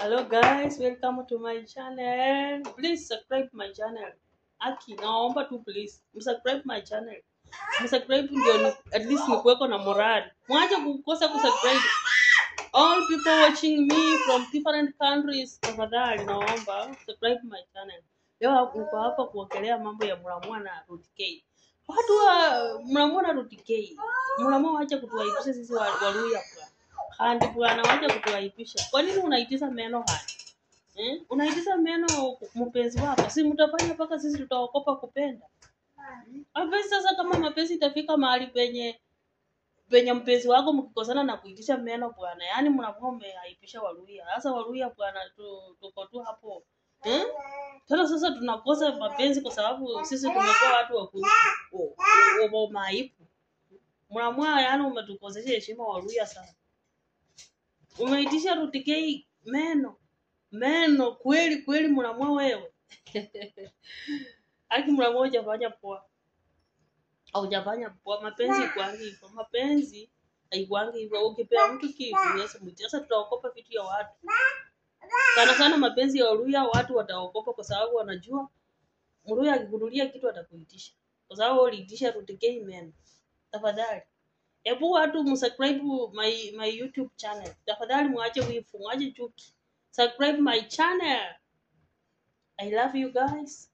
Hello guys, welcome to my channel. Please subscribe my channel. Aki, naomba tu please. Subscribe my channel. Subscribe ndio at least nikuweko na morali. Mwache kukosa kusubscribe. All people watching me from different countries, tafadhali naomba subscribe my channel. Leo niko hapa kuongelea mambo ya Muramwa na Ruth K. Watu wa Muramwa na Ruth K. Muramwa waache kutuaibisha sisi Waluya bwana. Handi bwana waache kutuaibisha. Kwa nini unaitisha meno haya? Unaitisha meno mpenzi wako. Si mtafanya mpaka sisi tutaokopa kupenda. Mapenzi sasa, kama mapenzi itafika mahali penye mpenzi wako mkikosana na kuitisha meno bwana, yani mnakuwa umeaibisha Waluya. Sasa Waluya bwana, tuko tu hapo tena sasa tunakosa mapenzi kwa sababu sisi tumekuwa watu wa maipu. Mnamwa, yani umetukosesha heshima Waluya sana. Umeitisha Ruth K meno kweli Mnamwa wewe. Haki Mnamwa hujafanya poa. Haujafanya poa. Mapenzi kwangi hivyo. Mapenzi haikwangi hivyo. Ukipea mtu kitu Yesu mwiti. Sasa tutaokopa vitu ya watu. Sana mapenzi ya Waluya watu wataokopa kwa sababu wanajua Mluya akikunulia kitu atakuitisha. Kwa sababu uliitisha Ruth K meno. Tafadhali. Hebu watu msubscribe my YouTube channel. Tafadhali muache wivu, muache chuki. Subscribe my channel. I love you guys.